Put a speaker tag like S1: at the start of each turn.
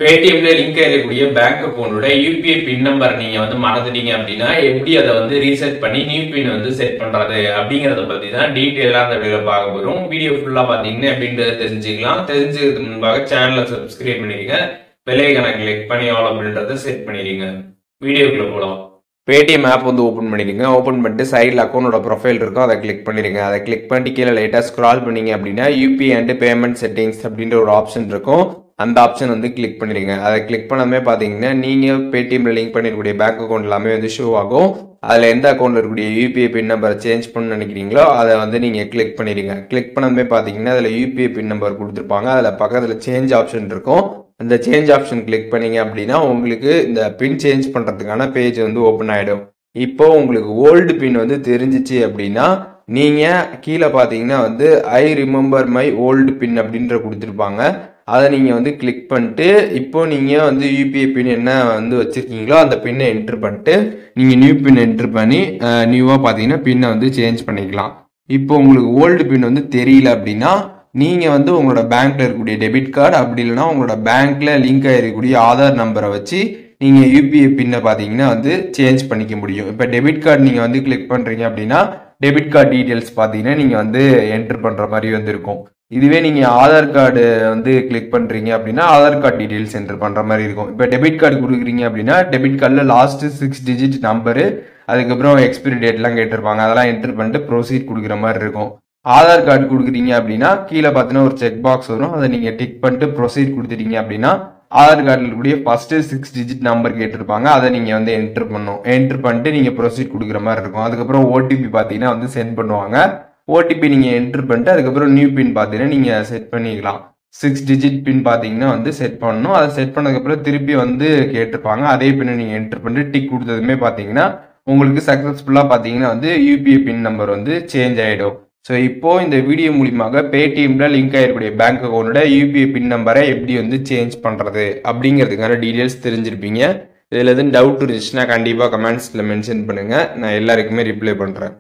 S1: பேடிஎம்ல link ஆகக்கூடிய bank அக்கௌண்டோட UPI பின் number நீங்க மறந்துட்டீங்க அப்படின்னா எப்படி அதை ரீசெட் பண்ணி நியூ பின் செட் பண்றது அப்படிங்கறத பத்தி தான் டீடைலா அந்த வீடியோல பார்க்க போறோம். வீடியோ ஃபுல்லா பாத்தீங்கன்னா அப்படின்றத தெரிஞ்சுக்கலாம். தெரிஞ்சுக்கிறதுக்கு முன்பாக சேனலை சப்ஸ்கிரைப் பண்ணிடுங்க, பெல் ஐகானை கிளிக் பண்ணி ஆல் அப்படின்றத செட் பண்ணிடுங்க. வீடியோக்குள்ள போலாம். பேடிஎம் ஆப் ஓப்பன் பண்ணிடுங்க. ஓப்பன் பண்ணிட்டு சைடில் அக்கௌண்டோட ப்ரொஃபைல் இருக்கும், அதை கிளிக் பண்ணிடுங்க. அதை கிளிக் பண்ணிட்டு கீழே லைட்டாக ஸ்க்ரால் பண்ணீங்க அப்படின்னா யூபிஐ அண்ட் பேமெண்ட் செட்டிங்ஸ் அப்படின்ற ஒரு ஆப்ஷன் இருக்கும். அந்த ஆப்ஷன் கிளிக் பண்ணிடுங்க. அதை கிளிக் பண்ணாமே பார்த்தீங்கன்னா நீங்கள் பேடிஎம்ல லிங்க் பண்ணிருக்கக்கூடிய பேங்க் அக்கௌண்ட் எல்லாமே ஷோ ஆகும். அதில் எந்த அக்கௌண்ட்ல இருக்கக்கூடிய யூபிஐ பின் நம்பரை சேஞ்ச் பண்ண நினைக்கிறீங்களோ அதை நீங்கள் கிளிக் பண்ணிடுங்க. கிளிக் பண்ணாமே பார்த்தீங்கன்னா அதில் யூபிஐ பின் நம்பர் கொடுத்துருப்பாங்க. அதில் பக்கத்தில் சேஞ்ச் ஆப்ஷன் இருக்கும். அந்த சேஞ்ச் ஆப்ஷன் கிளிக் பண்ணீங்க அப்படின்னா உங்களுக்கு இந்த பின் சேஞ்ச் பண்ணுறதுக்கான பேஜ் ஓப்பன் ஆகிடும். இப்போ உங்களுக்கு ஓல்டு பின் தெரிஞ்சிச்சு அப்படின்னா நீங்கள் கீழே பார்த்தீங்கன்னா ஐ ரிமெம்பர் மை ஓல்டு பின் அப்படின்ற கொடுத்துருப்பாங்க. அதை நீங்கள் கிளிக் பண்ணிட்டு இப்போ நீங்கள் யூபிஐ பின் என்ன வச்சுருக்கீங்களோ அந்த பின்னை என்ட்ரு பண்ணிட்டு நீங்கள் நியூ பின் என்ட்ரு பண்ணி நியூவாக பார்த்தீங்கன்னா பின்னை சேஞ்ச் பண்ணிக்கலாம். இப்போ உங்களுக்கு ஓல்டு பின் தெரியல அப்படின்னா நீங்கள் உங்களோட பேங்க்ல இருக்கக்கூடிய டெபிட் கார்டு அப்படி இல்லைன்னா உங்களோட பேங்க்ல லிங்க் ஆகிருக்கக்கூடிய ஆதார் நம்பரை வச்சு நீங்கள் யூபிஐ பின்னை பார்த்தீங்கன்னா சேஞ்ச் பண்ணிக்க முடியும். இப்போ டெபிட் கார்டு நீங்கள் கிளிக் பண்ணுறீங்க அப்படின்னா டெபிட் கார்டு டீட்டெயில்ஸ் பார்த்தீங்கன்னா நீங்கள் என்ட்ரு பண்ணுற மாதிரி இருக்கும். இதுவே நீங்கள் ஆதார் கார்டு கிளிக் பண்ணுறீங்க அப்படின்னா ஆதார் கார்டு டீட்டெயில்ஸ் என்ட்ரு பண்ணுற மாதிரி இருக்கும். இப்போ டெபிட் கார்டு கொடுக்குறீங்க அப்படின்னா டெபிட் கார்டில் லாஸ்ட் 6 டிஜிட் நம்பரு, அதுக்கப்புறம் எக்ஸ்பிரி டேட்லாம் கேட்டிருப்பாங்க, அதெல்லாம் என்ட்ரு பண்ணிட்டு ப்ரொசீட் கொடுக்குற மாதிரி இருக்கும். ஆதார் கார்டு கொடுக்குறீங்க அப்படின்னா கீழே பார்த்தீங்கன்னா ஒரு செக் பாக்ஸ் வரும், அதை நீங்கள் டிக் பண்ணிட்டு ப்ரொசீட் கொடுத்துட்டீங்க அப்படின்னா ஆதார் கார்டில் இருக்கக்கூடிய ஃபர்ஸ்ட் 6 டிஜிட் நம்பர் கேட்டிருப்பாங்க, அதை நீங்கள் என்ட்ரு பண்ணணும். என்ட்ரு பண்ணிட்டு நீங்கள் ப்ரொசீட் கொடுக்குற மாதிரி இருக்கும். அதுக்கப்புறம் ஓடிபி பார்த்தீங்கன்னா சென்ட் பண்ணுவாங்க. ஓடிபி நீங்கள் என்ட்ரு பண்ணிட்டு அதுக்கப்புறம் நியூ பின் பார்த்தீங்கன்னா நீங்கள் செட் பண்ணிக்கலாம். 6 டிஜிட் பின் பார்த்தீங்கன்னா செட் பண்ணணும். அதை செட் பண்ணதுக்கப்புறம் திருப்பி கேட்டிருப்பாங்க. அதே பின்னை நீங்கள் என்ட்ரு பண்ணிட்டு டிக் கொடுத்ததுமே பார்த்தீங்கன்னா உங்களுக்கு சக்ஸஸ்ஃபுல்லாக பார்த்தீங்கன்னா யூபிஐ பின் நம்பர் சேஞ்ச் ஆகிடும். ஸோ இப்போ இந்த வீடியோ மூலியமாக பேடிஎம்ல லிங்க் ஆகிருக்கக்கூடிய பேங்க் அக்கௌண்டோட யூபிஐ பின் நம்பரை எப்படி சேஞ்ச் பண்ணுறது அப்படிங்கிறதுக்கான டீட்டெயில்ஸ் தெரிஞ்சிருப்பீங்க. இதில் எதுவும் டவுட் இருந்துச்சுன்னா கண்டிப்பாக கமெண்ட்ஸில் மென்ஷன் பண்ணுங்கள், நான் எல்லாருக்குமே ரிப்ளை பண்ணுறேன்.